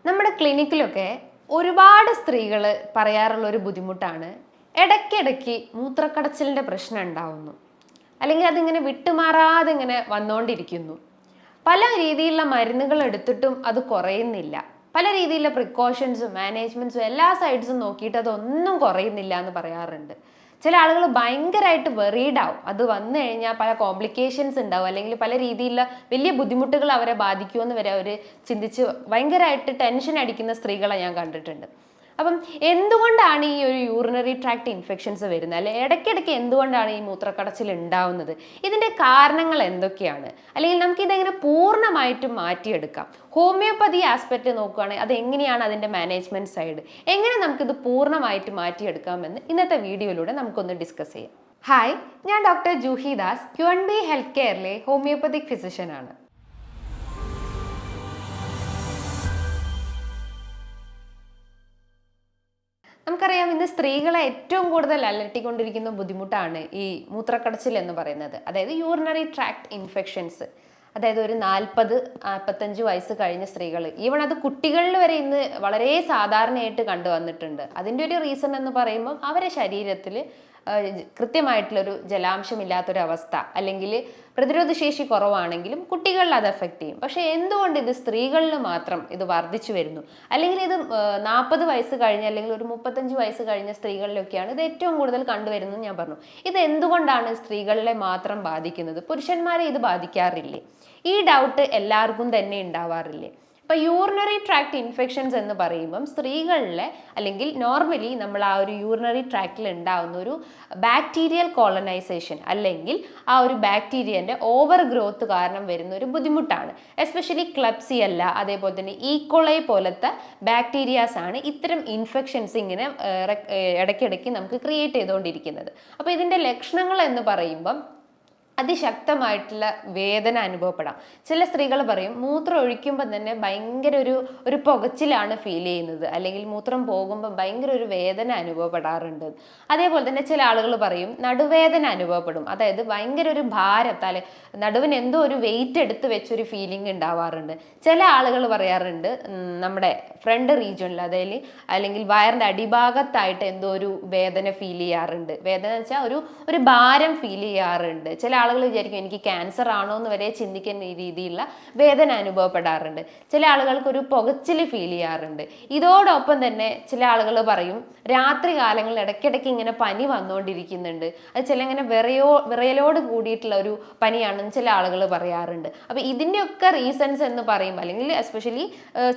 നമ്മുടെ ക്ലിനിക്കിലൊക്കെ ഒരുപാട് സ്ത്രീകൾ പറയാറുള്ള ഒരു ബുദ്ധിമുട്ടാണ് ഇടയ്ക്കിടയ്ക്ക് മൂത്രക്കടച്ചിലിൻ്റെ പ്രശ്നം ഉണ്ടാവുന്നു, അല്ലെങ്കിൽ അതിങ്ങനെ വിട്ടുമാറാതെ ഇങ്ങനെ വന്നുകൊണ്ടിരിക്കുന്നു. പല രീതിയിലുള്ള മരുന്നുകൾ എടുത്തിട്ടും അത് കുറയുന്നില്ല. പല രീതിയിലുള്ള പ്രിക്കോഷൻസും മാനേജ്മെൻറ്റ്സും എല്ലാ സൈഡ്സും നോക്കിയിട്ട് അതൊന്നും കുറയുന്നില്ല എന്ന് പറയാറുണ്ട്. ചില ആളുകൾ ഭയങ്കരമായിട്ട് വെറീഡ് ആവും. അത് വന്നു കഴിഞ്ഞാൽ പല കോംപ്ലിക്കേഷൻസ് ഉണ്ടാവും, അല്ലെങ്കിൽ പല രീതിയിലുള്ള വലിയ ബുദ്ധിമുട്ടുകൾ അവരെ ബാധിക്കുമെന്ന് വരെ അവർ ചിന്തിച്ച് ഭയങ്കരമായിട്ട് ടെൻഷൻ അടിക്കുന്ന സ്ത്രീകളെ ഞാൻ കണ്ടിട്ടുണ്ട്. അപ്പം എന്തുകൊണ്ടാണ് ഈ ഒരു യൂറിനറി ട്രാക്ട് ഇൻഫെക്ഷൻസ് വരുന്നത്, അല്ലെ ഇടയ്ക്കിടയ്ക്ക് എന്തുകൊണ്ടാണ് ഈ മൂത്രക്കടച്ചിൽ ഉണ്ടാവുന്നത്, ഇതിൻ്റെ കാരണങ്ങൾ എന്തൊക്കെയാണ്, അല്ലെങ്കിൽ നമുക്ക് ഇതെങ്ങനെ പൂർണ്ണമായിട്ടും മാറ്റിയെടുക്കാം? ഹോമിയോപ്പതി ആസ്പെക്റ്റ് നോക്കുകയാണെങ്കിൽ അത് എങ്ങനെയാണ് അതിൻ്റെ മാനേജ്മെൻറ്റ് സൈഡ്, എങ്ങനെ നമുക്കിത് പൂർണ്ണമായിട്ട് മാറ്റിയെടുക്കാമെന്ന് ഇന്നത്തെ വീഡിയോയിലൂടെ നമുക്കൊന്ന് ഡിസ്കസ് ചെയ്യാം. ഹായ്, ഞാൻ doctor Juhi Das, QNB health കെയറിലെ ഹോമിയോപ്പതിക് ഫിസിഷ്യനാണ്. നമുക്കറിയാം, ഇന്ന് സ്ത്രീകളെ ഏറ്റവും കൂടുതൽ അലട്ടിക്കൊണ്ടിരിക്കുന്ന ബുദ്ധിമുട്ടാണ് ഈ മൂത്രക്കടച്ചിൽ എന്ന് പറയുന്നത്, അതായത് യൂറിനറി ട്രാക്ട് ഇൻഫെക്ഷൻസ്. അതായത് ഒരു 40-45 വയസ്സ് കഴിഞ്ഞ സ്ത്രീകൾ, ഈവൺ അത് കുട്ടികളിൽ വരെ ഇന്ന് വളരെ സാധാരണയായിട്ട് കണ്ടുവന്നിട്ടുണ്ട്. അതിൻ്റെ ഒരു റീസൺ എന്ന് പറയുമ്പോൾ അവരെ ശരീരത്തിൽ കൃത്യമായിട്ടുള്ളൊരു ജലാംശമില്ലാത്തൊരവസ്ഥ, അല്ലെങ്കിൽ പ്രതിരോധശേഷി കുറവാണെങ്കിലും കുട്ടികളിൽ അത് എഫക്റ്റ് ചെയ്യും. പക്ഷേ എന്തുകൊണ്ട് ഇത് സ്ത്രീകളിൽ മാത്രം ഇത് വർദ്ധിച്ചു വരുന്നു, അല്ലെങ്കിൽ ഇത് 40 വയസ്സ് കഴിഞ്ഞ അല്ലെങ്കിൽ ഒരു 35 വയസ്സ് കഴിഞ്ഞ സ്ത്രീകളിലൊക്കെയാണ് ഇത് ഏറ്റവും കൂടുതൽ കണ്ടുവരുന്നത് ഞാൻ പറഞ്ഞു. ഇത് എന്തുകൊണ്ടാണ് സ്ത്രീകളിലെ മാത്രം ബാധിക്കുന്നത്, പുരുഷന്മാരെ ഇത് ബാധിക്കാറില്ലേ? ഈ ഡൗട്ട് എല്ലാവർക്കും തന്നെ ഉണ്ടാവാറില്ലേ? ഇപ്പം യൂറിനറി ട്രാക്ട് ഇൻഫെക്ഷൻസ് എന്ന് പറയുമ്പം സ്ത്രീകളിലെ, അല്ലെങ്കിൽ നോർമലി നമ്മൾ ആ ഒരു യൂറിനറി ട്രാക്റ്റിൽ ഉണ്ടാകുന്ന ഒരു ബാക്ടീരിയൽ കോളനൈസേഷൻ, അല്ലെങ്കിൽ ആ ഒരു ബാക്ടീരിയൻ്റെ ഓവർ ഗ്രോത്ത് കാരണം വരുന്ന ഒരു ബുദ്ധിമുട്ടാണ്. എസ്പെഷ്യലി ക്ലബ്സിയല്ല, അതേപോലെ തന്നെ ഈക്കോളൈ പോലത്തെ ബാക്ടീരിയാസ് ആണ് ഇത്തരം ഇൻഫെക്ഷൻസ് ഇങ്ങനെ ഇടയ്ക്കിടയ്ക്ക് നമുക്ക് ക്രിയേറ്റ് ചെയ്തുകൊണ്ടിരിക്കുന്നത്. അപ്പോൾ ഇതിൻ്റെ ലക്ഷണങ്ങൾ എന്ന് പറയുമ്പം അതിശക്തമായിട്ടുള്ള വേദന അനുഭവപ്പെടാം. ചില സ്ത്രീകൾ പറയും മൂത്രം ഒഴിക്കുമ്പോൾ തന്നെ ഭയങ്കര ഒരു പുകച്ചിലാണ് ഫീൽ ചെയ്യുന്നത്, അല്ലെങ്കിൽ മൂത്രം പോകുമ്പോൾ ഭയങ്കര ഒരു വേദന അനുഭവപ്പെടാറുണ്ട്. അതേപോലെ തന്നെ ചില ആളുകൾ പറയും നടുവേദന അനുഭവപ്പെടും, അതായത് ഭയങ്കര ഒരു ഭാരം, നടുവിന് എന്തോ ഒരു വെയിറ്റ് എടുത്ത് വെച്ചൊരു ഫീലിംഗ് ഉണ്ടാവാറുണ്ട്. ചില ആളുകൾ പറയാറുണ്ട് നമ്മുടെ ഫ്രണ്ട് റീജിയണിൽ, അതായത് അല്ലെങ്കിൽ വയറിൻ്റെ അടിഭാഗത്തായിട്ട് എന്തോ ഒരു വേദന ഫീൽ ചെയ്യാറുണ്ട്. വേദന എന്ന് വെച്ചാൽ ഒരു ഭാരം ഫീൽ ചെയ്യാറുണ്ട്. ചില ആളുകൾ വിചാരിക്കും എനിക്ക് ക്യാൻസർ ആണോ എന്ന് വരെ ചിന്തിക്കുന്ന രീതിയിലുള്ള വേദന അനുഭവപ്പെടാറുണ്ട്. ചില ആളുകൾക്ക് ഒരു പുകച്ചിൽ ഫീൽ ചെയ്യാറുണ്ട്. ഇതോടൊപ്പം തന്നെ ചില ആളുകൾ പറയും രാത്രി കാലങ്ങളിൽ ഇടയ്ക്കിടയ്ക്ക് ഇങ്ങനെ പനി വന്നുകൊണ്ടിരിക്കുന്നുണ്ട്, അത് ചില ഇങ്ങനെ വിറയലോട് കൂടിയിട്ടുള്ള ഒരു പനിയാണെന്ന് ചില ആളുകൾ പറയാറുണ്ട്. അപ്പോൾ ഇതിൻ്റെയൊക്കെ റീസൺസ് എന്ന് പറയുമ്പോൾ, അല്ലെങ്കിൽ എസ്പെഷ്യലി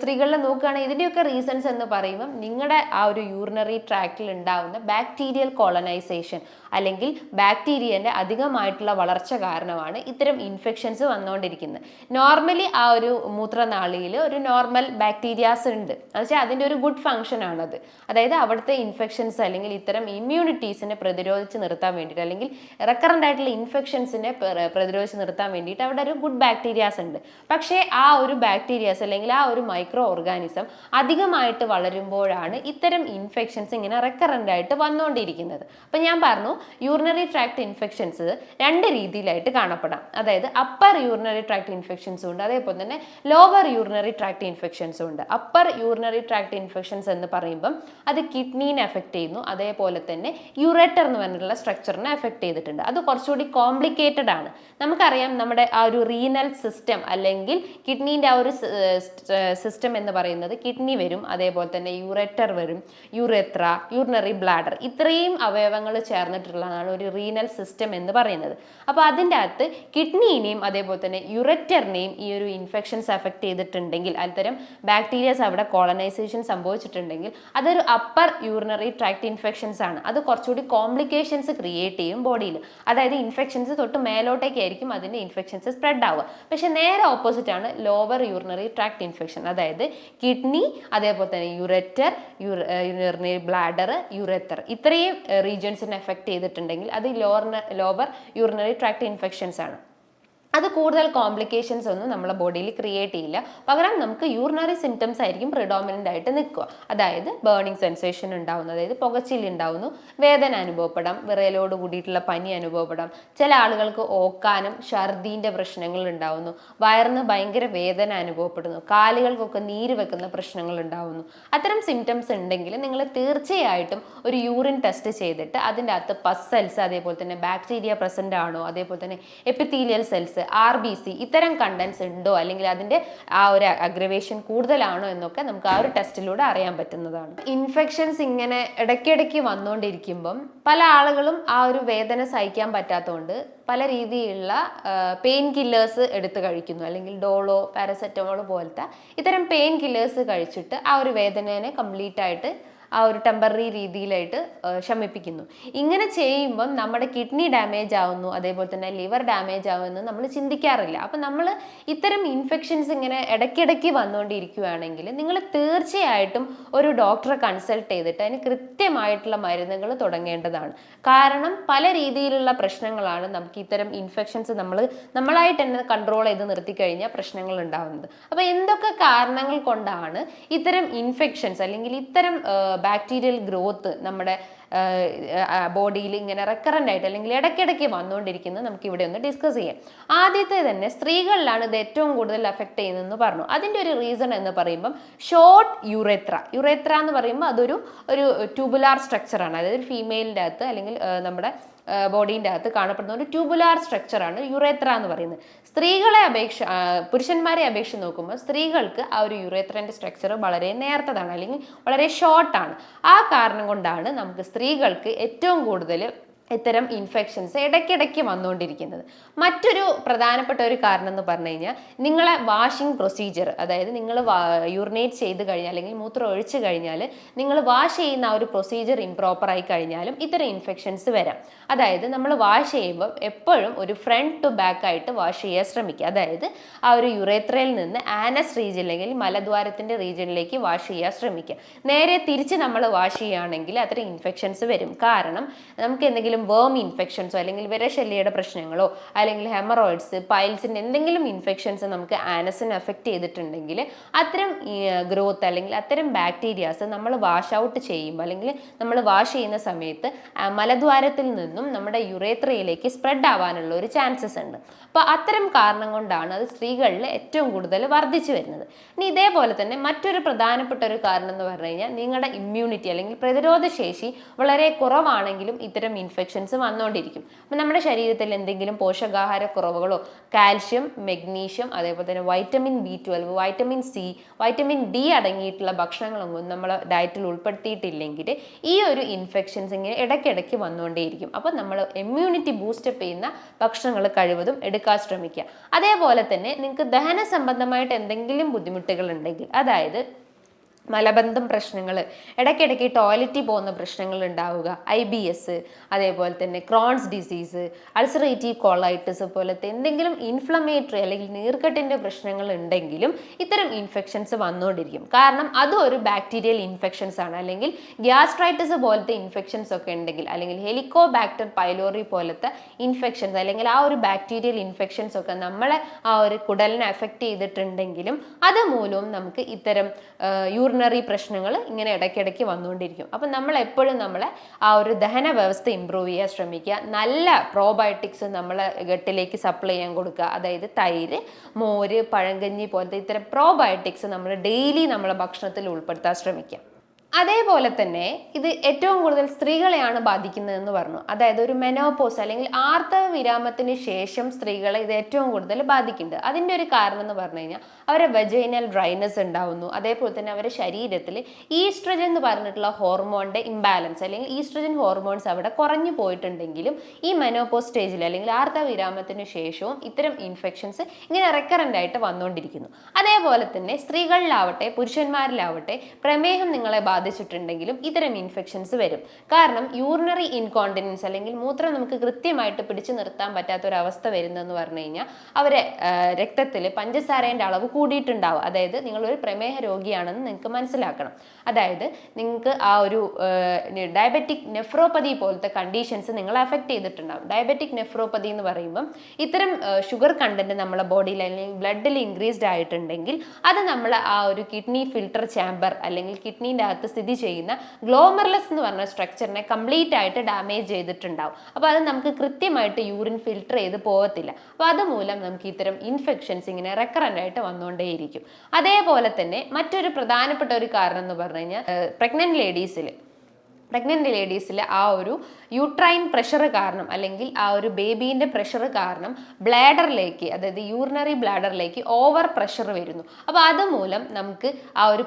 സ്ത്രീകളിൽ നോക്കുകയാണെങ്കിൽ ഇതിൻ്റെയൊക്കെ റീസൺസ് എന്ന് പറയുമ്പം നിങ്ങളുടെ ആ ഒരു യൂറിനറി ട്രാക്റ്റിൽ ഉണ്ടാകുന്ന ബാക്ടീരിയൽ കോളനൈസേഷൻ, അല്ലെങ്കിൽ ബാക്ടീരിയൻ്റെ അധികമായിട്ടുള്ള വളർച്ച കാരണമാണ് ഇത്തരം ഇൻഫെക്ഷൻസ് വന്നുകൊണ്ടിരിക്കുന്നത്. നോർമലി ആ ഒരു മൂത്രനാളിയിൽ ഒരു നോർമൽ ബാക്ടീരിയാസ് ഉണ്ട്, എന്നുവെച്ചാൽ അതിൻ്റെ ഒരു ഗുഡ് ഫങ്ഷൻ ആണത്. അതായത് അവിടുത്തെ ഇൻഫെക്ഷൻസ് അല്ലെങ്കിൽ ഇത്തരം ഇമ്മ്യൂണിറ്റീസിനെ പ്രതിരോധിച്ച് നിർത്താൻ വേണ്ടിയിട്ട്, അല്ലെങ്കിൽ റെക്കറൻ്റ് ആയിട്ടുള്ള ഇൻഫെക്ഷൻസിനെ പ്രതിരോധിച്ച് നിർത്താൻ വേണ്ടിയിട്ട് അവിടെ ഒരു ഗുഡ് ബാക്ടീരിയാസ് ഉണ്ട്. പക്ഷേ ആ ഒരു ബാക്ടീരിയാസ് അല്ലെങ്കിൽ ആ ഒരു മൈക്രോ ഓർഗാനിസം അധികമായിട്ട് വളരുമ്പോഴാണ് ഇത്തരം ഇൻഫെക്ഷൻസ് ഇങ്ങനെ റെക്കറൻ്റ് ആയിട്ട് വന്നുകൊണ്ടിരിക്കുന്നത്. അപ്പം ഞാൻ പറഞ്ഞു യൂറിനറി ട്രാക്ട് ഇൻഫെക്ഷൻസ് രണ്ട് രീതിയിലായിട്ട് കാണപ്പെടാം. അതായത് അപ്പർ യൂറിനറി ട്രാക്ട് ഇൻഫെക്ഷൻസും ഉണ്ട്, അതേപോലെ തന്നെ ലോവർ യൂറിനറി ട്രാക്ട് ഇൻഫെക്ഷൻസും ഉണ്ട്. അപ്പർ യൂറിനറി ട്രാക്ട് ഇൻഫെക്ഷൻസ് എന്ന് പറയുമ്പം അത് കിഡ്നീനെ എഫക്ട് ചെയ്യുന്നു, അതേപോലെ തന്നെ യൂറേറ്റർ എന്ന് പറഞ്ഞിട്ടുള്ള സ്ട്രക്ചറിനെ എഫക്ട് ചെയ്തിട്ടുണ്ട്. അത് കുറച്ചുകൂടി കോംപ്ലിക്കേറ്റഡ് ആണ്. നമുക്കറിയാം നമ്മുടെ ആ ഒരു റീനൽ സിസ്റ്റം, അല്ലെങ്കിൽ കിഡ്നീൻ്റെ ആ ഒരു സിസ്റ്റം എന്ന് പറയുന്നത് കിഡ്നി വരും, അതേപോലെ തന്നെ യൂറേറ്റർ വരും, യൂറേത്ര, യൂറിനറി ബ്ലാഡർ, ഇത്രയും അവയവങ്ങൾ ചേർന്നിട്ടുള്ളതാണ് ഒരു റീനൽ സിസ്റ്റം എന്ന് പറയുന്നത്. അപ്പോൾ അതിൻ്റെ അകത്ത് കിഡ്നീനെയും അതേപോലെ തന്നെ യുററ്ററിനെയും ഈ ഒരു ഇൻഫെക്ഷൻസ് എഫക്ട് ചെയ്തിട്ടുണ്ടെങ്കിൽ, അത്തരം ബാക്ടീരിയസ് അവിടെ കോളനൈസേഷൻ സംഭവിച്ചിട്ടുണ്ടെങ്കിൽ അതൊരു അപ്പർ യൂറിനറി ട്രാക്ട് ഇൻഫെക്ഷൻസ് ആണ്. അത് കുറച്ചുകൂടി കോംപ്ലിക്കേഷൻസ് ക്രിയേറ്റ് ചെയ്യും ബോഡിയിൽ. അതായത് ഇൻഫെക്ഷൻസ് തൊട്ട് മേലോട്ടേക്കായിരിക്കും അതിൻ്റെ ഇൻഫെക്ഷൻസ് സ്പ്രെഡ് ആവുക. പക്ഷെ നേരെ ഓപ്പോസിറ്റ് ആണ് ലോവർ യൂറിനറി ട്രാക്ട് ഇൻഫെക്ഷൻ. അതായത് കിഡ്നി, അതേപോലെ തന്നെ യുററ്റർ, യൂറിനറി ബ്ലാഡർ, യുറേത്തർ, ഇത്രയും റീജിയൻസിനെ എഫക്ട് ചെയ്തിട്ടുണ്ടെങ്കിൽ അത് ലോവർ യൂറിനറി ട്രാക്ട് ഇൻഫെക്ഷൻസ് ആണ്. അത് കൂടുതൽ കോംപ്ലിക്കേഷൻസ് ഒന്നും നമ്മുടെ ബോഡിയിൽ ക്രിയേറ്റ് ചെയ്യില്ല. പകരം നമുക്ക് യൂറിനറി സിംറ്റംസ് ആയിരിക്കും പ്രിഡോമിനൻ്റ് ആയിട്ട് നിൽക്കുക. അതായത് ബേണിംഗ് സെൻസേഷൻ ഉണ്ടാവുന്നു, അതായത് പുകച്ചിൽ ഉണ്ടാവുന്നു, വേദന അനുഭവപ്പെടാം, വിറയലോട് കൂടിയിട്ടുള്ള പനി അനുഭവപ്പെടാം, ചില ആളുകൾക്ക് ഓക്കാനും ഛർദീൻ്റെ പ്രശ്നങ്ങൾ ഉണ്ടാവുന്നു, വയറിന് ഭയങ്കര വേദന അനുഭവപ്പെടുന്നു, കാലുകൾക്കൊക്കെ നീര് വെക്കുന്ന പ്രശ്നങ്ങൾ ഉണ്ടാവുന്നു. അത്തരം സിംറ്റംസ് ഉണ്ടെങ്കിൽ നിങ്ങൾ തീർച്ചയായിട്ടും ഒരു യൂറിൻ ടെസ്റ്റ് ചെയ്തിട്ട് അതിൻ്റെ അകത്ത് പസ് സെൽസ്, അതേപോലെ തന്നെ ബാക്ടീരിയ പ്രസൻ്റ് ആണോ, അതേപോലെ തന്നെ എപ്പിത്തീലിയൽ സെൽസ്, RBC ഇത്തരം കണ്ടൻസ് ഉണ്ടോ, അല്ലെങ്കിൽ അതിൻ്റെ ആ ഒരു അഗ്രവേഷൻ കൂടുതലാണോ എന്നൊക്കെ നമുക്ക് ആ ഒരു ടെസ്റ്റിലൂടെ അറിയാൻ പറ്റുന്നതാണ്. ഇൻഫെക്ഷൻസ് ഇങ്ങനെ ഇടയ്ക്കിടയ്ക്ക് വന്നുകൊണ്ടിരിക്കുമ്പം പല ആളുകളും ആ ഒരു വേദന സഹിക്കാൻ പറ്റാത്തതുകൊണ്ട് പല രീതിയിലുള്ള പെയിൻ കില്ലേഴ്സ് എടുത്ത് കഴിക്കുന്നു, അല്ലെങ്കിൽ ഡോളോ, പാരസെറ്റമോൾ പോലത്തെ ഇത്തരം പെയിൻ കില്ലേഴ്സ് കഴിച്ചിട്ട് ആ ഒരു വേദനയെ കംപ്ലീറ്റ് ആയിട്ട് ആ ഒരു ടെമ്പററി രീതിയിലായിട്ട് ശമിപ്പിക്കുന്നു. ഇങ്ങനെ ചെയ്യുമ്പം നമ്മുടെ കിഡ്നി ഡാമേജ് ആവുന്നു, അതേപോലെ തന്നെ ലിവർ ഡാമേജ് ആവുമെന്ന് നമ്മൾ ചിന്തിക്കാറില്ല. അപ്പം നമ്മൾ ഇത്തരം ഇൻഫെക്ഷൻസ് ഇങ്ങനെ ഇടയ്ക്കിടയ്ക്ക് വന്നുകൊണ്ടിരിക്കുകയാണെങ്കിൽ നിങ്ങൾ തീർച്ചയായിട്ടും ഒരു ഡോക്ടറെ കൺസൾട്ട് ചെയ്തിട്ട് അതിന് കൃത്യമായിട്ടുള്ള മരുന്നുകൾ തുടങ്ങേണ്ടതാണ്. കാരണം പല രീതിയിലുള്ള പ്രശ്നങ്ങളാണ് നമുക്ക് ഇത്തരം ഇൻഫെക്ഷൻസ് നമ്മളായിട്ട് തന്നെ കൺട്രോൾ ചെയ്ത് നിർത്തിക്കഴിഞ്ഞാൽ പ്രശ്നങ്ങൾ ഉണ്ടാവുന്നത്. അപ്പോൾ എന്തൊക്കെ കാരണങ്ങൾ കൊണ്ടാണ് ഇത്തരം ഇൻഫെക്ഷൻസ് അല്ലെങ്കിൽ ഇത്തരം ബാക്ടീരിയൽ ഗ്രോത്ത് നമ്മുടെ ബോഡിയിൽ ഇങ്ങനെ റെക്കറൻ്റ് ആയിട്ട് അല്ലെങ്കിൽ ഇടയ്ക്കിടയ്ക്ക് വന്നുകൊണ്ടിരിക്കുന്നത് നമുക്ക് ഇവിടെ ഒന്ന് ഡിസ്കസ് ചെയ്യാം. ആദ്യത്തെ തന്നെ സ്ത്രീകളിലാണ് ഇത് ഏറ്റവും കൂടുതൽ അഫക്റ്റ് ചെയ്യുന്നതെന്ന് പറഞ്ഞു. അതിൻ്റെ ഒരു റീസൺ എന്ന് പറയുമ്പം ഷോർട്ട് യുറേത്ര എന്ന് പറയുമ്പോൾ അതൊരു ട്യൂബുലാർ സ്ട്രക്ചറാണ്. അതായത് ഒരു ഫീമെയിലിൻ്റെ അകത്ത് അല്ലെങ്കിൽ നമ്മുടെ ബോഡീൻ്റെ അകത്ത് കാണപ്പെടുന്ന ഒരു ട്യൂബുലാർ സ്ട്രക്ചറാണ് യുറേത്ര എന്ന് പറയുന്നത്. പുരുഷന്മാരെ അപേക്ഷിച്ച് നോക്കുമ്പോൾ സ്ത്രീകൾക്ക് ആ ഒരു യുറേത്രൻ്റെ സ്ട്രക്ചർ വളരെ നേർത്തതാണ് അല്ലെങ്കിൽ വളരെ ഷോർട്ടാണ്. ആ കാരണം കൊണ്ടാണ് നമുക്ക് സ്ത്രീകൾക്ക് ഏറ്റവും കൂടുതൽ ഇത്തരം ഇൻഫെക്ഷൻസ് ഇടയ്ക്കിടയ്ക്ക് വന്നുകൊണ്ടിരിക്കുന്നത്. മറ്റൊരു പ്രധാനപ്പെട്ട ഒരു കാരണം എന്ന് പറഞ്ഞു കഴിഞ്ഞാൽ നിങ്ങളെ വാഷിംഗ് പ്രൊസീജിയർ, അതായത് നിങ്ങൾ യൂറിനേറ്റ് ചെയ്ത് കഴിഞ്ഞാൽ അല്ലെങ്കിൽ മൂത്രം ഒഴിച്ചു കഴിഞ്ഞാൽ നിങ്ങൾ വാഷ് ചെയ്യുന്ന ആ ഒരു പ്രൊസീജിയർ ഇംപ്രോപ്പർ ആയി കഴിഞ്ഞാലും ഇത്തരം ഇൻഫെക്ഷൻസ് വരാം. അതായത് നമ്മൾ വാഷ് ചെയ്യുമ്പോൾ എപ്പോഴും ഒരു ഫ്രണ്ട് ടു ബാക്ക് ആയിട്ട് വാഷ് ചെയ്യാൻ ശ്രമിക്കുക. അതായത് ആ ഒരു യുറേത്രയിൽ നിന്ന് ആനസ് റീജിയൻ അല്ലെങ്കിൽ മലദ്വാരത്തിൻ്റെ റീജിയനിലേക്ക് വാഷ് ചെയ്യാൻ ശ്രമിക്കുക. നേരെ തിരിച്ച് നമ്മൾ വാഷ് ചെയ്യുകയാണെങ്കിൽ അത്തരം ഇൻഫെക്ഷൻസ് വരും. കാരണം നമുക്ക് എന്തെങ്കിലും വേം ഇൻഫെക്ഷൻസോ അല്ലെങ്കിൽ വിരശല്യയുടെ പ്രശ്നങ്ങളോ അല്ലെങ്കിൽ ഹെമറോയിഡ്സ്, പൈൽസിൻ്റെ എന്തെങ്കിലും ഇൻഫെക്ഷൻസ് നമുക്ക് ആനസിനെ എഫക്റ്റ് ചെയ്തിട്ടുണ്ടെങ്കിൽ അത്തരം ഗ്രോത്ത് അല്ലെങ്കിൽ അത്തരം ബാക്ടീരിയാസ് നമ്മൾ വാഷ് ഔട്ട് ചെയ്യുമ്പോൾ അല്ലെങ്കിൽ നമ്മൾ വാഷ് ചെയ്യുന്ന സമയത്ത് മലദ്വാരത്തിൽ നിന്നും നമ്മുടെ യുറേത്രയിലേക്ക് സ്പ്രെഡ് ആവാനുള്ള ഒരു ചാൻസസ് ഉണ്ട്. അപ്പോൾ അത്തരം കാരണം കൊണ്ടാണ് അത് സ്ത്രീകളിൽ ഏറ്റവും കൂടുതൽ വർദ്ധിച്ചു വരുന്നത്. ഇനി ഇതേപോലെ തന്നെ മറ്റൊരു പ്രധാനപ്പെട്ട ഒരു കാരണം എന്ന് പറഞ്ഞു കഴിഞ്ഞാൽ നിങ്ങളുടെ ഇമ്മ്യൂണിറ്റി അല്ലെങ്കിൽ പ്രതിരോധ ശേഷി വളരെ കുറവാണെങ്കിലും ഇത്തരം ഇൻഫെക്ഷൻസ് വന്നുകൊണ്ടിരിക്കും. അപ്പം നമ്മുടെ ശരീരത്തിൽ എന്തെങ്കിലും പോഷകാഹാര കുറവുകളോ കാൽഷ്യം, മെഗ്നീഷ്യം, അതേപോലെ തന്നെ vitamin B12, vitamin C, vitamin D അടങ്ങിയിട്ടുള്ള ഭക്ഷണങ്ങളൊന്നും നമ്മൾ ഡയറ്റിൽ ഉൾപ്പെടുത്തിയിട്ടില്ലെങ്കിൽ ഈ ഒരു ഇൻഫെക്ഷൻസ് ഇങ്ങനെ ഇടയ്ക്കിടയ്ക്ക് വന്നുകൊണ്ടേയിരിക്കും. അപ്പോൾ നമ്മൾ ഇമ്മ്യൂണിറ്റി ബൂസ്റ്റപ്പ് ചെയ്യുന്ന ഭക്ഷണങ്ങൾ കഴിവതും എടുക്കാൻ ശ്രമിക്കുക. അതേപോലെ തന്നെ നിങ്ങൾക്ക് ദഹന സംബന്ധമായിട്ട് എന്തെങ്കിലും ബുദ്ധിമുട്ടുകൾ ഉണ്ടെങ്കിൽ, അതായത് മലബന്ധം പ്രശ്നങ്ങൾ, ഇടയ്ക്കിടയ്ക്ക് ടോയ്ലറ്റിൽ പോകുന്ന പ്രശ്നങ്ങൾ ഉണ്ടാവുക, IBS, അതേപോലെ തന്നെ ക്രോൺസ് ഡിസീസ്, അൾസറേറ്റീവ് കോളൈറ്റിസ് പോലത്തെ എന്തെങ്കിലും ഇൻഫ്ലമേറ്ററി അല്ലെങ്കിൽ നീർക്കെട്ടിൻ്റെ പ്രശ്നങ്ങൾ ഉണ്ടെങ്കിലും ഇത്തരം ഇൻഫെക്ഷൻസ് വന്നുകൊണ്ടിരിക്കും. കാരണം അതും ഒരു ബാക്ടീരിയൽ ഇൻഫെക്ഷൻസ് ആണ്. അല്ലെങ്കിൽ ഗ്യാസ്ട്രൈറ്റിസ് പോലത്തെ ഇൻഫെക്ഷൻസ് ഒക്കെ ഉണ്ടെങ്കിൽ, അല്ലെങ്കിൽ ഹെലിക്കോബാക്ടർ പൈലോറി പോലത്തെ ഇൻഫെക്ഷൻസ് അല്ലെങ്കിൽ ആ ഒരു ബാക്ടീരിയൽ ഇൻഫെക്ഷൻസ് ഒക്കെ നമ്മളെ ആ ഒരു കുടലിനെ എഫക്റ്റ് ചെയ്തിട്ടുണ്ടെങ്കിലും അതുമൂലവും നമുക്ക് ഇത്തരം യൂറിനറി പ്രശ്നങ്ങൾ ഇങ്ങനെ ഇടയ്ക്കിടയ്ക്ക് വന്നുകൊണ്ടിരിക്കും. അപ്പം നമ്മൾ എപ്പോഴും നമ്മളെ ആ ഒരു ദഹന വ്യവസ്ഥ ഇമ്പ്രൂവ് ചെയ്യാൻ ശ്രമിക്കുക. നല്ല പ്രോബയോട്ടിക്സ് നമ്മളെ ഗട്ടിലേക്ക് സപ്ലൈ ചെയ്യാൻ കൊടുക്കുക. അതായത് തൈര്, മോര്, പഴങ്കഞ്ഞി പോലത്തെ ഇത്തരം പ്രോബയോട്ടിക്സ് നമ്മൾ ഡെയിലി നമ്മളെ ഭക്ഷണത്തിൽ ഉൾപ്പെടുത്താൻ ശ്രമിക്കുക. അതേപോലെ തന്നെ ഇത് ഏറ്റവും കൂടുതൽ സ്ത്രീകളെയാണ് ബാധിക്കുന്നതെന്ന് പറഞ്ഞു. അതായത് ഒരു മെനോപോസ് അല്ലെങ്കിൽ ആർത്തവ വിരാമത്തിന് ശേഷം സ്ത്രീകളെ ഇത് ഏറ്റവും കൂടുതൽ ബാധിക്കുന്നുണ്ട്. അതിൻ്റെ ഒരു കാരണം എന്ന് പറഞ്ഞു കഴിഞ്ഞാൽ അവരെ വെജൈനൽ ഡ്രൈനസ് ഉണ്ടാവുന്നു. അതേപോലെ തന്നെ അവരുടെ ശരീരത്തിൽ ഈസ്ട്രജൻ എന്ന് പറഞ്ഞിട്ടുള്ള ഹോർമോണിൻ്റെ ഇംബാലൻസ് അല്ലെങ്കിൽ ഈസ്ട്രജൻ ഹോർമോൺസ് അവിടെ കുറഞ്ഞു പോയിട്ടുണ്ടെങ്കിലും ഈ മെനോപോസ് സ്റ്റേജിൽ അല്ലെങ്കിൽ ആർത്തവ വിരാമത്തിന് ശേഷവും ഇത്തരം ഇൻഫെക്ഷൻസ് ഇങ്ങനെ റെക്കറൻ്റ് ആയിട്ട് വന്നുകൊണ്ടിരിക്കുന്നു. അതേപോലെ തന്നെ സ്ത്രീകളിലാവട്ടെ പുരുഷന്മാരിലാവട്ടെ പ്രമേഹം നിങ്ങളെ ബാധിക്കും. ബാധിച്ചിട്ടുണ്ടെങ്കിലും ഇത്തരം ഇൻഫെക്ഷൻസ് വരും. കാരണം യൂറിനറി ഇൻകോണ്ടിനൻസ് അല്ലെങ്കിൽ മൂത്രം നമുക്ക് കൃത്യമായിട്ട് പിടിച്ചു നിർത്താൻ പറ്റാത്ത ഒരു അവസ്ഥ വരുന്നതെന്ന് പറഞ്ഞു കഴിഞ്ഞാൽ അവരെ രക്തത്തിൽ പഞ്ചസാരേൻ്റെ അളവ് കൂടിയിട്ടുണ്ടാവും. അതായത് നിങ്ങളൊരു പ്രമേഹ രോഗിയാണെന്ന് നിങ്ങൾക്ക് മനസ്സിലാക്കണം. അതായത് നിങ്ങൾക്ക് ആ ഒരു ഡയബറ്റിക് നെഫ്രോപ്പതി പോലത്തെ കണ്ടീഷൻസ് നിങ്ങളെ അഫക്റ്റ് ചെയ്തിട്ടുണ്ടാവും. ഡയബറ്റിക് നെഫ്രോപ്പതി എന്ന് പറയുമ്പം ഇത്തരം ഷുഗർ കണ്ടന്റ് നമ്മളെ ബോഡിയിൽ അല്ലെങ്കിൽ ബ്ലഡിൽ ഇൻക്രീസ്ഡ് ആയിട്ടുണ്ടെങ്കിൽ അത് നമ്മൾ ആ ഒരു കിഡ്നി ഫിൽട്ടർ ചാമ്പർ അല്ലെങ്കിൽ കിഡ്നീൻ്റെ അകത്ത് സ്ഥിതി ചെയ്യുന്ന ഗ്ലോമർലസ് എന്ന് പറഞ്ഞ സ്ട്രക്ചറിനെ കംപ്ലീറ്റ് ആയിട്ട് ഡാമേജ് ചെയ്തിട്ടുണ്ടാവും. അപ്പോൾ അത് നമുക്ക് കൃത്യമായിട്ട് യൂറിൻ ഫിൽട്ടർ ചെയ്ത് പോകത്തില്ല. അപ്പോൾ അതുമൂലം നമുക്ക് ഇത്തരം ഇൻഫെക്ഷൻസ് ഇങ്ങനെ റെക്കറൻ്റ് ആയിട്ട് വന്നുകൊണ്ടേയിരിക്കും. അതേപോലെ തന്നെ മറ്റൊരു പ്രധാനപ്പെട്ട ഒരു കാരണം എന്ന് പറഞ്ഞു കഴിഞ്ഞാൽ പ്രഗ്നന്റ് ലേഡീസിൽ ആ ഒരു യൂട്രൈൻ പ്രഷർ കാരണം അല്ലെങ്കിൽ ആ ഒരു ബേബീൻ്റെ പ്രഷർ കാരണം ബ്ലാഡറിലേക്ക്, അതായത് യൂറിനറി ബ്ലാഡറിലേക്ക് ഓവർ പ്രഷർ വരുന്നു. അപ്പോൾ അതുമൂലം നമുക്ക് ആ ഒരു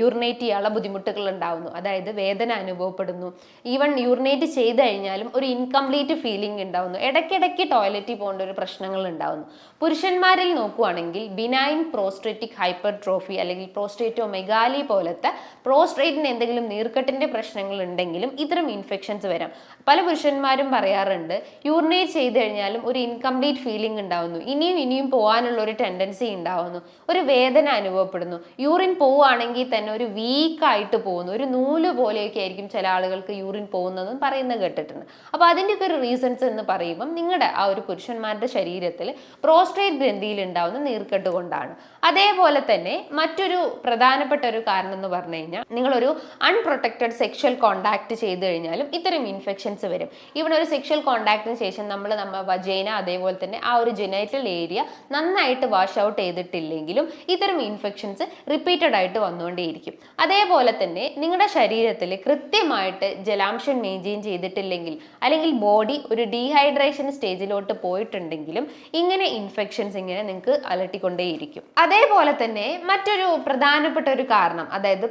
യൂറിനേറ്റ് ചെയ്യാനുള്ള ബുദ്ധിമുട്ടുകൾ ഉണ്ടാവുന്നു. അതായത് വേദന അനുഭവപ്പെടുന്നു. ഈവൻ യൂറിനേറ്റ് ചെയ്ത് കഴിഞ്ഞാലും ഒരു ഇൻകംപ്ലീറ്റ് ഫീലിംഗ് ഉണ്ടാവുന്നു. ഇടയ്ക്കിടയ്ക്ക് ടോയ്ലറ്റിൽ പോകേണ്ട ഒരു പ്രശ്നങ്ങൾ ഉണ്ടാവുന്നു. പുരുഷന്മാരിൽ നോക്കുവാണെങ്കിൽ ബിനൈൻ പ്രോസ്ട്രേറ്റിക് ഹൈപ്പർട്രോഫി അല്ലെങ്കിൽ പ്രോസ്ട്രേറ്റോമെഗാലി പോലത്തെ പ്രോസ്ട്രേറ്റിന് എന്തെങ്കിലും നീർക്കെട്ടിൻ്റെ പ്രശ്നങ്ങൾ ഉണ്ടെങ്കിലും ഇത്തരം ഇൻഫെക്ഷൻസ് വരാം. പല പുരുഷന്മാരും പറയാറുണ്ട് യൂറിനേറ്റ് ചെയ്ത് കഴിഞ്ഞാലും ഒരു ഇൻകംപ്ലീറ്റ് ഫീലിംഗ് ഉണ്ടാവുന്നു, ഇനിയും പോകാനുള്ള ഒരു ടെൻഡൻസി ഉണ്ടാവുന്നു, ഒരു വേദന അനുഭവപ്പെടുന്നു, യൂറിൻ പോവുകയാണെങ്കിൽ തന്നെ ഒരു വീക്കായിട്ട് പോകുന്നു, ഒരു നൂല് പോലെയൊക്കെ ആയിരിക്കും ചില ആളുകൾക്ക് യൂറിൻ പോകുന്നതെന്ന് പറയുന്നത് കേട്ടിട്ടുണ്ട്. അപ്പോൾ അതിൻ്റെയൊക്കെ ഒരു റീസൺസ് എന്ന് പറയുമ്പം നിങ്ങളുടെ ആ ഒരു പുരുഷന്മാരുടെ ശരീരത്തിൽ പ്രോസ്ട്രേറ്റ് ഗ്രന്ഥിയിൽ ഉണ്ടാവുന്ന നീർക്കെട്ട് കൊണ്ടാണ്. അതേപോലെ തന്നെ മറ്റൊരു പ്രധാനപ്പെട്ട ഒരു കാരണം എന്ന് പറഞ്ഞു കഴിഞ്ഞാൽ നിങ്ങളൊരു അൺപ്രൊട്ടക്റ്റഡ് സെക്ഷൽ കോണ്ടാക്ട് ചെയ്ത് കഴിഞ്ഞാലും ഇത്തരം ഇൻഫെക്ഷൻസ് വരും. ഇവിടെ ഒരു സെക്ഷൽ കോണ്ടാക്റ്റിന് ശേഷം നമ്മൾ വജൈന അതേപോലെ തന്നെ ആ ഒരു ജെനൈറ്റൽ ഏരിയ നന്നായിട്ട് വാഷ് ഔട്ട് ചെയ്തിട്ടില്ലെങ്കിലും ഇത്തരം ഇൻഫെക്ഷൻസ് റിപ്പീറ്റഡ് ആയിട്ട് വന്നുകൊണ്ടേയിരിക്കും. അതേപോലെ തന്നെ നിങ്ങളുടെ ശരീരത്തിൽ കൃത്യമായിട്ട് ജലാംശം മെയിൻറ്റെയിൻ ചെയ്തിട്ടില്ലെങ്കിൽ അല്ലെങ്കിൽ ബോഡി ഒരു ഡീഹൈഡ്രേഷൻ സ്റ്റേജിലോട്ട് പോയിട്ടുണ്ടെങ്കിലും ഇങ്ങനെ ഇൻഫെക്ഷൻസ് ഇങ്ങനെ നിങ്ങൾക്ക് അലട്ടിക്കൊണ്ടേയിരിക്കും. അതേപോലെ തന്നെ മറ്റൊരു പ്രധാനപ്പെട്ട ഒരു കാരണം, അതായത്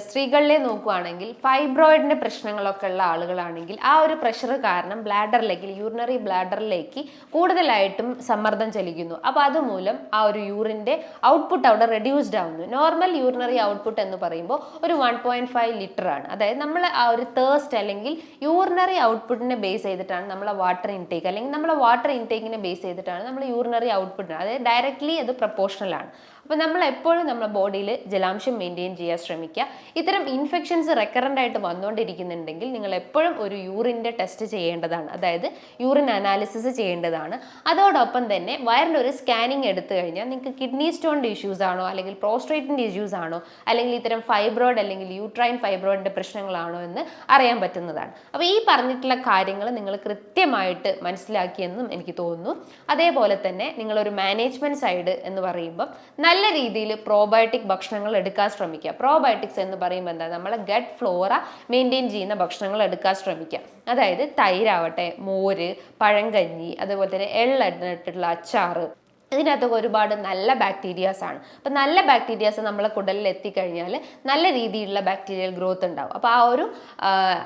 സ്ത്രീകളിലെ നോക്കുകയാണെങ്കിൽ ഫൈബ്രോയിഡിന്റെ പ്രശ്നങ്ങളൊക്കെ ഉള്ള ആളുകളാണെങ്കിൽ ആ ഒരു പ്രഷർ കാരണം ബ്ലാഡറിലേക്ക്, യൂറിനറി ബ്ലാഡറിലേക്ക് കൂടുതലായിട്ടും സമ്മർദ്ദം ചെലുത്തുന്നു. അപ്പോൾ അതുമൂലം ആ ഒരു യൂറിൻ്റെ ഔട്ട്പുട്ട് അവിടെ റെഡ്യൂസ്ഡ് ആവുന്നു. നോർമൽ യൂറിനറി ഔട്ട്പുട്ട് എന്ന് പറയുമ്പോൾ ഒരു 1.5 ലിറ്റർ ആണ്. അതായത് നമ്മൾ ആ ഒരു തേഴ്സ്റ്റ് അല്ലെങ്കിൽ യൂറിനറി ഔട്ട്പുട്ടിനെ ബേസ് ചെയ്തിട്ടാണ് നമ്മളെ വാട്ടർ ഇൻടേക്ക്, അല്ലെങ്കിൽ നമ്മളെ വാട്ടർ ഇൻടേക്കിനെ ബേസ് ചെയ്തിട്ടാണ് നമ്മൾ യൂറിനറി ഔട്ട്പുട്ട്, അതായത് ഡയറക്റ്റ്ലി അത് പ്രൊപ്പോർഷണൽ ആണ്. അപ്പോൾ നമ്മൾ എപ്പോഴും നമ്മുടെ ബോഡിയിൽ ജലാംശം മെയിൻറ്റെയിൻ ചെയ്യാൻ ശ്രമിക്കുക. ഇത്തരം ഇൻഫെക്ഷൻസ് റെക്കറൻ്റ് ആയിട്ട് വന്നുകൊണ്ടിരിക്കുന്നുണ്ടെങ്കിൽ നിങ്ങൾ എപ്പോഴും ഒരു യൂറിൻ്റെ ടെസ്റ്റ് ചെയ്യേണ്ടതാണ്, അതായത് യൂറിൻ അനാലിസിസ് ചെയ്യേണ്ടതാണ്. അതോടൊപ്പം തന്നെ വയറിൻ്റെ ഒരു സ്കാനിങ് എടുത്തു കഴിഞ്ഞാൽ നിങ്ങൾക്ക് കിഡ്നി സ്റ്റോണിൻ്റെ ഇഷ്യൂസ് ആണോ അല്ലെങ്കിൽ പ്രോസ്ട്രേറ്റിൻ്റെ ഇഷ്യൂസ് ആണോ അല്ലെങ്കിൽ ഇത്തരം ഫൈബ്രോയിഡ് അല്ലെങ്കിൽ യൂട്രൈൻ ഫൈബ്രോയിഡിൻ്റെ പ്രശ്നങ്ങളാണോ എന്ന് അറിയാൻ പറ്റുന്നതാണ്. അപ്പോൾ ഈ പറഞ്ഞിട്ടുള്ള കാര്യങ്ങൾ നിങ്ങൾ കൃത്യമായിട്ട് മനസ്സിലാക്കിയെന്നും എനിക്ക് തോന്നുന്നു. അതേപോലെ തന്നെ നിങ്ങളൊരു മാനേജ്മെൻറ്റ് സൈഡ് എന്ന് പറയുമ്പം നല്ല രീതിയിൽ പ്രോബയോട്ടിക് ഭക്ഷണങ്ങൾ എടുക്കാൻ ശ്രമിക്കുക. പ്രോബയോട്ടിക്സ് എന്ന് പറയുമ്പോൾ എന്താ, നമ്മളെ ഗട്ട് ഫ്ലോറ മെയിൻറ്റെയിൻ ചെയ്യുന്ന ഭക്ഷണങ്ങൾ എടുക്കാൻ ശ്രമിക്കുക. അതായത് തൈരാവട്ടെ, മോര്, പഴങ്കഞ്ഞി, അതേപോലെ തന്നെ എള്ളിട്ടുള്ള അച്ചാറ്, ഇതിനകത്തൊക്കെ ഒരുപാട് നല്ല ബാക്ടീരിയാസ് ആണ്. അപ്പം നല്ല ബാക്ടീരിയാസ് നമ്മളെ കുടലിൽ എത്തിക്കഴിഞ്ഞാൽ നല്ല രീതിയിലുള്ള ബാക്ടീരിയൽ ഗ്രോത്ത് ഉണ്ടാവും. അപ്പോൾ ആ ഒരു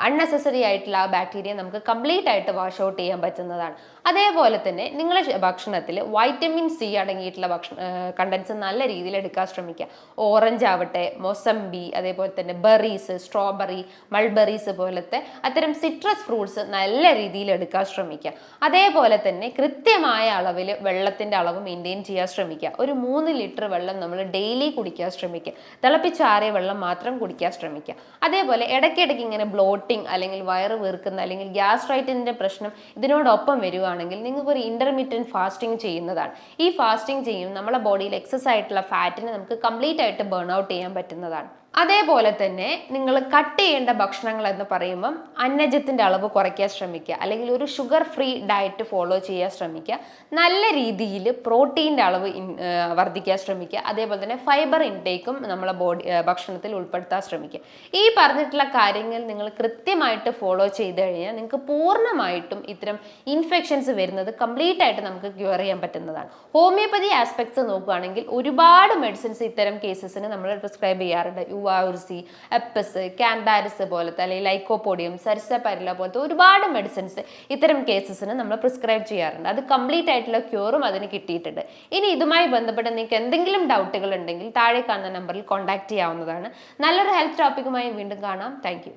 അൺനെസസറി ആയിട്ടുള്ള ആ ബാക്ടീരിയ നമുക്ക് കംപ്ലീറ്റ് ആയിട്ട് വാഷ് ഔട്ട് ചെയ്യാൻ പറ്റുന്നതാണ്. അതേപോലെ തന്നെ നിങ്ങളുടെ ഭക്ഷണത്തിൽ വൈറ്റമിൻ സി അടങ്ങിയിട്ടുള്ള കണ്ടൻസ് നല്ല രീതിയിൽ എടുക്കാൻ ശ്രമിക്കുക. ഓറഞ്ച് ആവട്ടെ, മൊസംബി, അതേപോലെ തന്നെ ബെറീസ്, സ്ട്രോബെറി, മൾബെറീസ് പോലത്തെ അത്തരം സിട്രസ് ഫ്രൂട്ട്സ് നല്ല രീതിയിൽ എടുക്കാൻ ശ്രമിക്കുക. അതേപോലെ തന്നെ കൃത്യമായ അളവിൽ വെള്ളത്തിൻ്റെ അളവ് മെയിൻറ്റെയിൻ ചെയ്യാൻ ശ്രമിക്കുക. ഒരു 3 ലിറ്റർ വെള്ളം നമ്മൾ ഡെയിലി കുടിക്കാൻ ശ്രമിക്കുക. തിളപ്പിച്ചാറിയ വെള്ളം മാത്രം കുടിക്കാൻ ശ്രമിക്കുക. അതേപോലെ ഇടയ്ക്കിടയ്ക്ക് ഇങ്ങനെ ബ്ലോട്ടിങ് അല്ലെങ്കിൽ വയറ് വീർക്കുന്ന അല്ലെങ്കിൽ ഗ്യാസ്ട്രൈറ്റിൻ്റെ പ്രശ്നം ഇതിനോടൊപ്പം വരികയാണെങ്കിൽ നിങ്ങൾക്ക് ഒരു ഇന്റർമീഡിയറ്റ് ഫാസ്റ്റിംഗ് ചെയ്യുന്നതാണ്. ഈ ഫാസ്റ്റിംഗ് ചെയ്യും നമ്മളെ ബോഡിയിൽ എക്സസ് ആയിട്ടുള്ള ഫാറ്റിനെ നമുക്ക് കംപ്ലീറ്റ് ആയിട്ട് ബേൺ ഔട്ട് ചെയ്യാൻ പറ്റുന്നതാണ്. അതേപോലെ തന്നെ നിങ്ങൾ കട്ട് ചെയ്യേണ്ട ഭക്ഷണങ്ങൾ എന്ന് പറയുമ്പം അന്നജത്തിൻ്റെ അളവ് കുറയ്ക്കാൻ ശ്രമിക്കുക, അല്ലെങ്കിൽ ഒരു ഷുഗർ ഫ്രീ ഡയറ്റ് ഫോളോ ചെയ്യാൻ ശ്രമിക്കുക. നല്ല രീതിയിൽ പ്രോട്ടീൻ്റെ അളവ് വർദ്ധിക്കാൻ ശ്രമിക്കുക. അതേപോലെ തന്നെ ഫൈബർ ഇൻടേക്കും നമ്മളെ ഭക്ഷണത്തിൽ ഉൾപ്പെടുത്താൻ ശ്രമിക്കുക. ഈ പറഞ്ഞിട്ടുള്ള കാര്യങ്ങൾ നിങ്ങൾ കൃത്യമായിട്ട് ഫോളോ ചെയ്ത് കഴിഞ്ഞാൽ നിങ്ങൾക്ക് പൂർണ്ണമായിട്ടും ഇത്തരം ഇൻഫെക്ഷൻസ് വരുന്നത് കംപ്ലീറ്റ് ആയിട്ട് നമുക്ക് ക്യൂർ ചെയ്യാൻ പറ്റുന്നതാണ്. ഹോമിയോപ്പതി ആസ്പെക്ട്സ് നോക്കുകയാണെങ്കിൽ ഒരുപാട് മെഡിസിൻസ് ഇത്തരം കേസസിന് നമ്മൾ പ്രിസ്ക്രൈബ് ചെയ്യാറുണ്ട്. യുവാർസി, എപ്പസ്, കാൻഡാരിസ് പോലത്തെ അല്ലെങ്കിൽ ലൈക്കോപോഡിയം, സരിസപരില പോലത്തെ ഒരുപാട് മെഡിസിൻസ് ഇത്തരം കേസസിന് നമ്മൾ പ്രിസ്ക്രൈബ് ചെയ്യാറുണ്ട്. അത് കംപ്ലീറ്റ് ആയിട്ടുള്ള ക്യൂറും അതിന് കിട്ടിയിട്ടുണ്ട്. ഇനി ഇതുമായി ബന്ധപ്പെട്ട് നിങ്ങൾക്ക് എന്തെങ്കിലും ഡൗട്ടുകൾ ഉണ്ടെങ്കിൽ താഴെ കാണുന്ന നമ്പറിൽ കോൺടാക്ട് ചെയ്യാവുന്നതാണ്. നല്ലൊരു ഹെൽത്ത് ടോപ്പിക്കുമായി വീണ്ടും കാണാം. താങ്ക്